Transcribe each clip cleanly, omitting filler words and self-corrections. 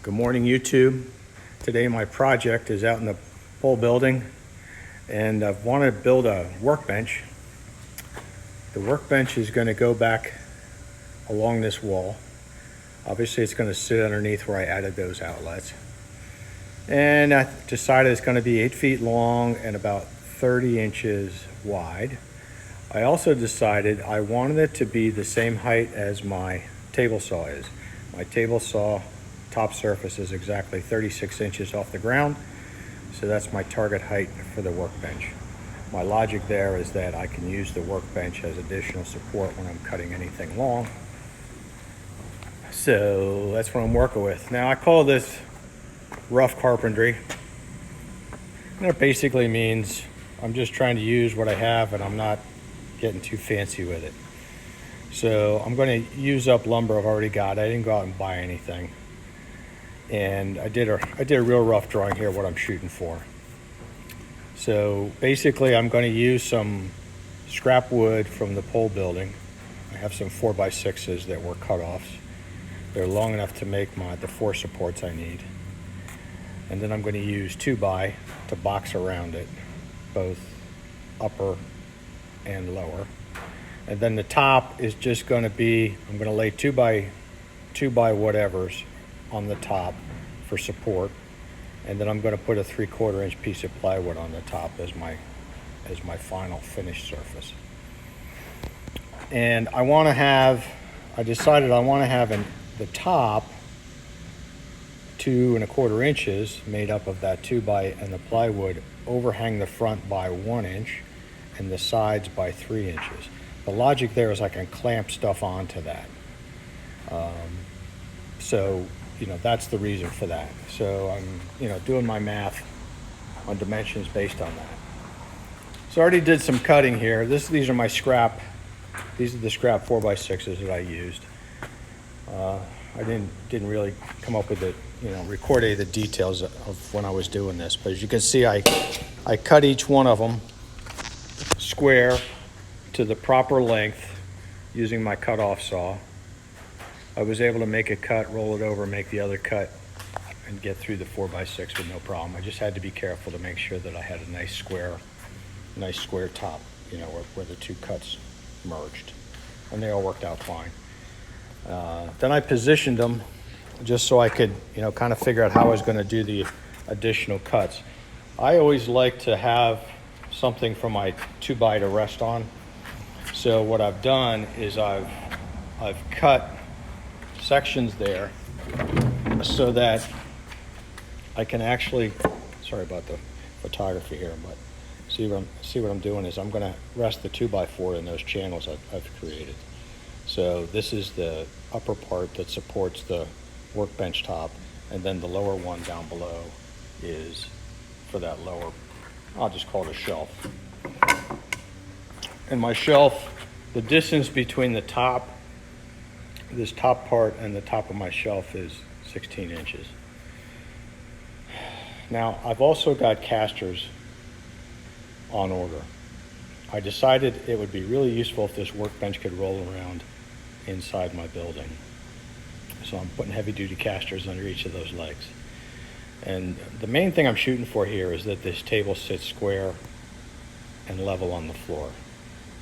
Good morning, YouTube. Today my project is out in the pole building and I want to build a workbench. The workbench is going to go back along this wall. Obviously it's going to sit underneath where I added those outlets. And I decided it's going to be 8 feet long and about 30 inches wide. I also decided I wanted it to be the same height as my table saw is. My table saw top surface is exactly 36 inches off the ground, so that's my target height for the workbench. My logic there is that I can use the workbench as additional support when I'm cutting anything long. So that's what I'm working with. Now I call this rough carpentry. And that basically means I'm just trying to use what I have and I'm not getting too fancy with it. So I'm going to use up lumber I've already got. I didn't go out and buy anything. And I did a real rough drawing here what I'm shooting for. So basically I'm going to use some scrap wood from the pole building. I have some 4x6s that were cut offs. They're long enough to make the 4 supports I need. And then I'm going to use 2x to box around it, both upper and lower. And then the top is just going to be, I'm going to lay 2x whatevers on the top for support, and then I'm going to put a 3/4 inch piece of plywood on the top as my final finished surface. And I decided I want to have the top 2 1/4 inches made up of that 2x and the plywood overhang the front by 1 inch and the sides by 3 inches. The logic there is I can clamp stuff onto that. So that's the reason for that. So I'm doing my math on dimensions based on that. So I already did some cutting here. These are my scrap. These are the scrap 4x6s that I used. I didn't really come up with it, record any of the details of when I was doing this. But as you can see, I cut each one of them square to the proper length using my cut-off saw. I was able to make a cut, roll it over, make the other cut, and get through the 4x6 with no problem. I just had to be careful to make sure that I had a nice square top, where the 2 cuts merged, and they all worked out fine. Then I positioned them just so I could, kind of figure out how I was going to do the additional cuts. I always like to have something for my 2x to rest on. So what I've done is I've cut sections there so that I can actually, sorry about the photography here, but see what I'm doing is I'm going to rest the 2x4 in those channels I've created. So this is the upper part that supports the workbench top, and then the lower one down below is for that lower, I'll just call it a shelf. And my shelf, the distance between this top part and the top of my shelf is 16 inches. Now, I've also got casters on order. I decided it would be really useful if this workbench could roll around inside my building. So I'm putting heavy-duty casters under each of those legs. And the main thing I'm shooting for here is that this table sits square and level on the floor.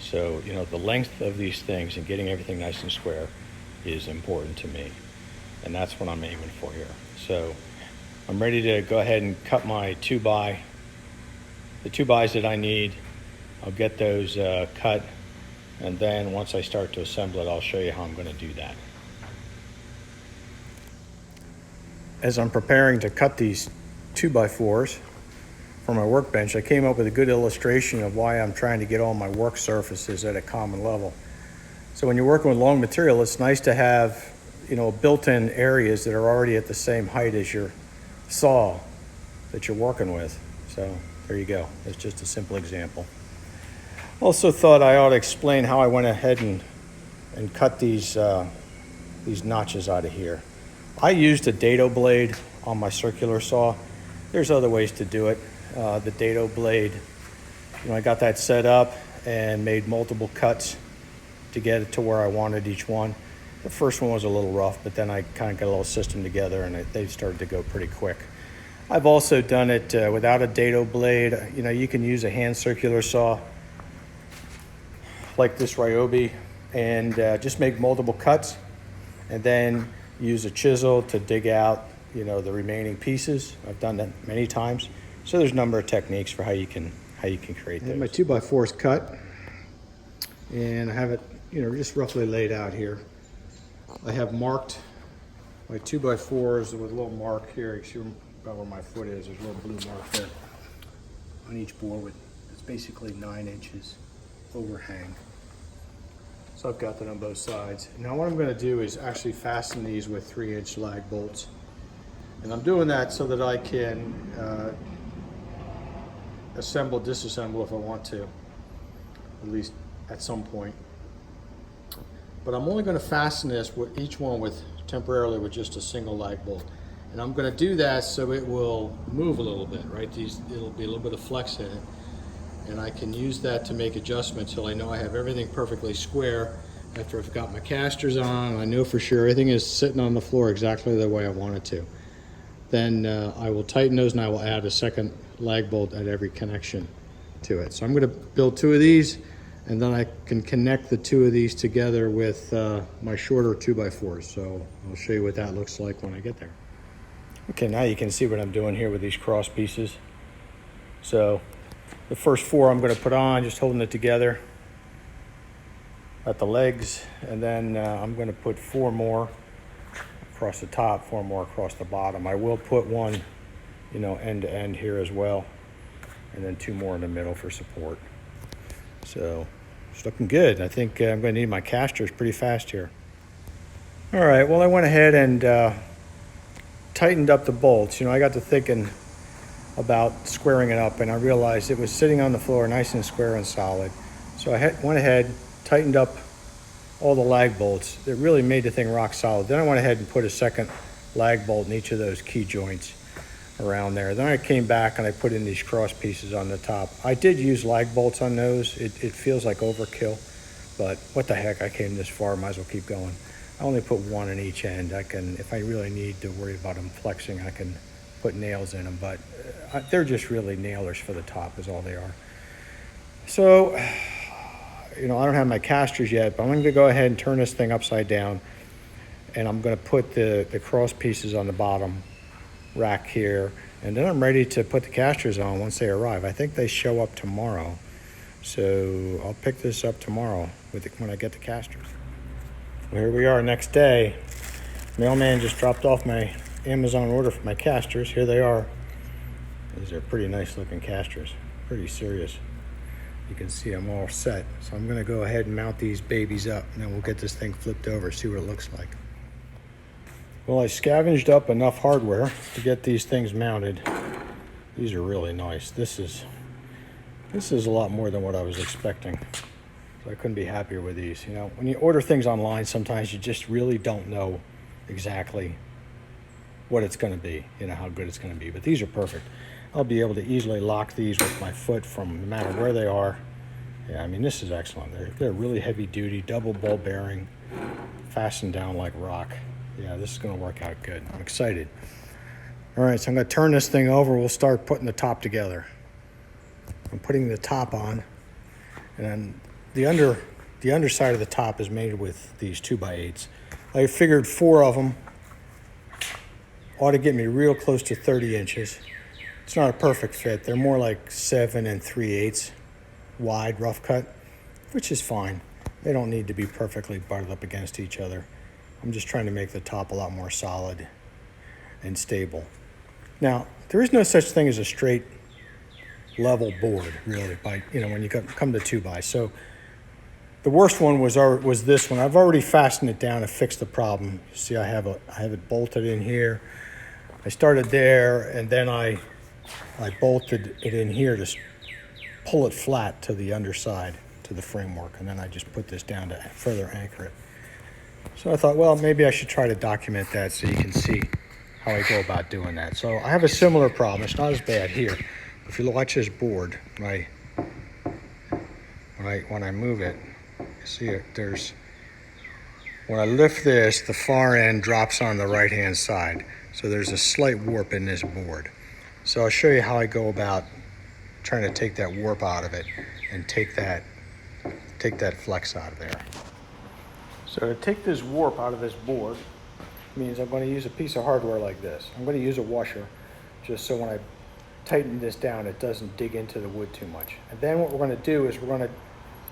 So, the length of these things and getting everything nice and square is important to me. And that's what I'm aiming for here. So I'm ready to go ahead and cut my 2x. The 2x's that I need, I'll get those cut. And then once I start to assemble it, I'll show you how I'm going to do that. As I'm preparing to cut these 2x4s for my workbench, I came up with a good illustration of why I'm trying to get all my work surfaces at a common level. So when you're working with long material, it's nice to have, built-in areas that are already at the same height as your saw that you're working with. So there you go. It's just a simple example. Also thought I ought to explain how I went ahead and cut these notches out of here. I used a dado blade on my circular saw. There's other ways to do it. The dado blade, I got that set up and made multiple cuts to get it to where I wanted each one. The first one was a little rough, but then I kind of got a little system together and they started to go pretty quick. I've also done it without a dado blade. You know, you can use a hand circular saw like this Ryobi and just make multiple cuts and then use a chisel to dig out, you know, the remaining pieces. I've done that many times. So there's a number of techniques for how you can create those. My 2x4 is cut and I have it, you know, just roughly laid out here. I have marked my 2x4s with a little mark here. You see about where my foot is. There's a little blue mark there on each board with, it's basically 9 inches overhang. So I've got that on both sides. Now what I'm going to do is actually fasten these with 3-inch lag bolts. And I'm doing that so that I can assemble, disassemble if I want to, at least at some point. But I'm only going to fasten this with each one with temporarily with just a single lag bolt. And I'm going to do that so it will move a little bit, right? It'll be a little bit of flex in it. And I can use that to make adjustments till I know I have everything perfectly square. After I've got my casters on, I know for sure everything is sitting on the floor exactly the way I want it to. Then I will tighten those and I will add a second lag bolt at every connection to it. So I'm going to build 2 of these and then I can connect the 2 of these together with my shorter 2x4s. So I'll show you what that looks like when I get there. Okay, now you can see what I'm doing here with these cross pieces. So the first 4 I'm going to put on, just holding it together at the legs, and then I'm going to put 4 more across the top, 4 more across the bottom. I will put one, you know, end to end here as well, and then 2 more in the middle for support. So it's looking good. I think I'm going to need my casters pretty fast here. All right, well, I went ahead and tightened up the bolts. You know, I got to thinking about squaring it up and I realized it was sitting on the floor nice and square and solid. So I went ahead, tightened up all the lag bolts. It really made the thing rock solid. Then I went ahead and put a second lag bolt in each of those key joints around there. Then I came back and I put in these cross pieces on the top. I did use lag bolts on those. It feels like overkill, but what the heck, I came this far, might as well keep going. I only put 1 in each end. I can, if I really need to worry about them flexing, I can put nails in them, but they're just really nailers for the top is all they are. So, you know, I don't have my casters yet, but I'm going to go ahead and turn this thing upside down and I'm going to put the cross pieces on the bottom rack here, and then I'm ready to put the casters on once they arrive. I think they show up tomorrow, so I'll pick this up tomorrow when I get the casters. Well, here we are, next day. Mailman just dropped off my Amazon order for my casters. Here they are. These are pretty nice looking casters, pretty serious. You can see I'm all set. So I'm gonna go ahead and mount these babies up and then we'll get this thing flipped over, see what it looks like. Well, I scavenged up enough hardware to get these things mounted. These are really nice. This is a lot more than what I was expecting. So I couldn't be happier with these. You know, when you order things online, sometimes you just really don't know exactly what it's going to be, you know, how good it's going to be. But these are perfect. I'll be able to easily lock these with my foot from no matter where they are. Yeah, I mean, this is excellent. They're really heavy duty, double ball bearing, fastened down like rock. Yeah, this is going to work out good. I'm excited. All right, so I'm going to turn this thing over. We'll start putting the top together. I'm putting the top on, and then the underside of the top is made with these 2x8s. I figured 4 of them ought to get me real close to 30 inches. It's not a perfect fit. They're more like 7 3/8 wide rough cut, which is fine. They don't need to be perfectly butted up against each other. I'm just trying to make the top a lot more solid and stable. Now, there is no such thing as a straight level board, really, by, you know, when you come to 2x. So the worst one was this one. I've already fastened it down and fixed the problem. You see, I have it bolted in here. I started there, and then I bolted it in here to pull it flat to the underside, to the framework, and then I just put this down to further anchor it. So I thought, well, maybe I should try to document that so you can see how I go about doing that. So I have a similar problem. It's not as bad here. If you watch this board, when I move it, you see it, there's When I lift this, the far end drops on the right-hand side. So there's a slight warp in this board. So I'll show you how I go about trying to take that warp out of it and take that flex out of there. So to take this warp out of this board means I'm going to use a piece of hardware like this. I'm going to use a washer just so when I tighten this down it doesn't dig into the wood too much. And then what we're going to do is we're going to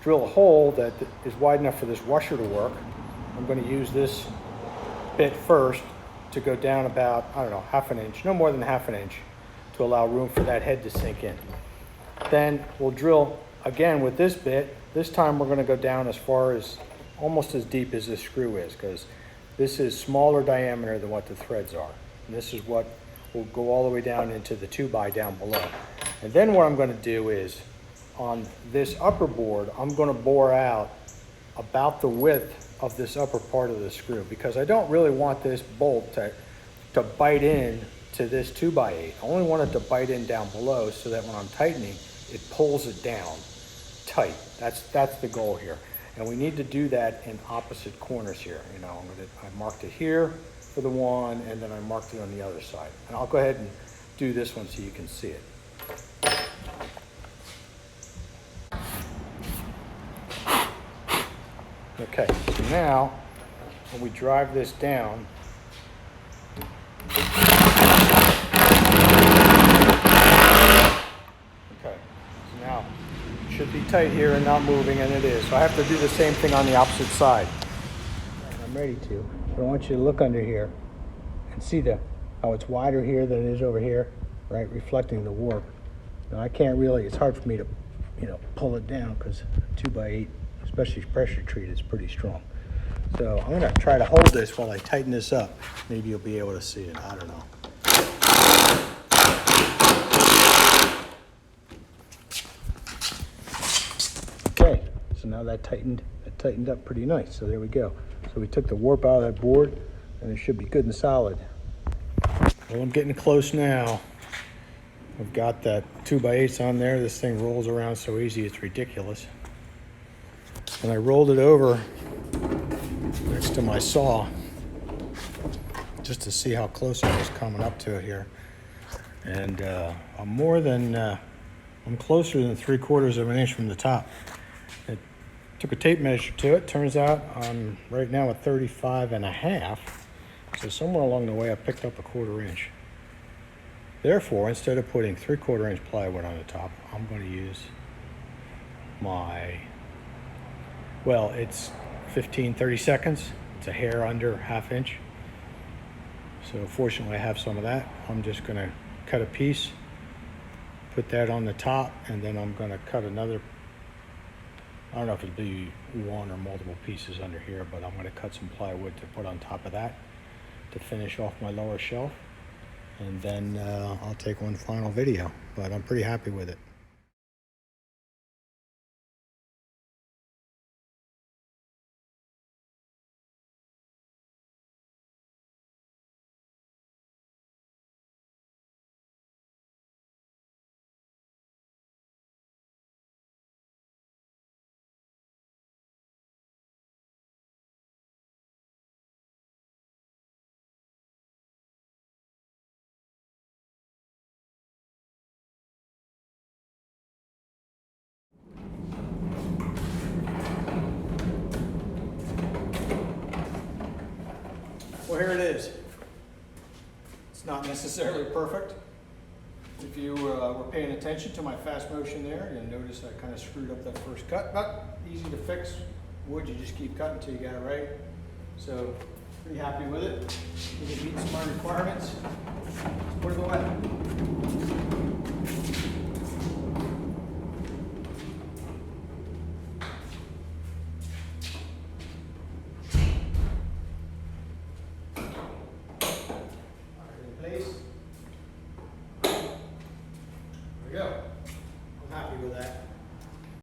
drill a hole that is wide enough for this washer to work. I'm going to use this bit first to go down about, I don't know, half an inch, no more than half an inch, to allow room for that head to sink in. Then we'll drill again with this bit. This time we're going to go down as far as, almost as deep as this screw is, because this is smaller diameter than what the threads are. And this is what will go all the way down into the 2x down below. And then what I'm going to do is, on this upper board, I'm going to bore out about the width of this upper part of the screw, because I don't really want this bolt to bite in to this 2x8. I only want it to bite in down below so that when I'm tightening, it pulls it down tight. That's the goal here. And we need to do that in opposite corners here. You know, I marked it here for the one, and then I marked it on the other side. And I'll go ahead and do this one so you can see it. Okay, so now when we drive this down, okay, so now it should be tight here and not moving, and it is. So I have to do the same thing on the opposite side. And I'm ready to. But I want you to look under here and see how it's wider here than it is over here, right, reflecting the warp. Now I can't really, it's hard for me to, pull it down because 2x8, especially pressure treated, is pretty strong. So I'm going to try to hold this while I tighten this up. Maybe you'll be able to see it. I don't know. Okay, so now that tightened up pretty nice. So there we go. So we took the warp out of that board, and it should be good and solid. Well, I'm getting close now. I've got that 2x8s on there. This thing rolls around so easy, it's ridiculous. And I rolled it over next to my saw just to see how close I was coming up to it here. And I'm closer than 3/4 of an inch from the top. It took a tape measure to it. Turns out I'm right now at 35.5. So somewhere along the way I picked up a 1/4 inch. Therefore, instead of putting 3/4 inch plywood on the top, I'm going to use it's 15-30 seconds. It's a hair under ½ inch. So fortunately I have some of that. I'm just going to cut a piece, put that on the top, and then I'm going to cut another, I don't know if it'll be one or multiple pieces under here, but I'm going to cut some plywood to put on top of that to finish off my lower shelf. And then I'll take one final video, but I'm pretty happy with it. Well, here it is. It's not necessarily perfect. If you were paying attention to my fast motion there, you'll notice I kind of screwed up that first cut, but easy to fix. Wood, you just keep cutting until you get it right. So, pretty happy with it. If it meets my requirements, let's put it away.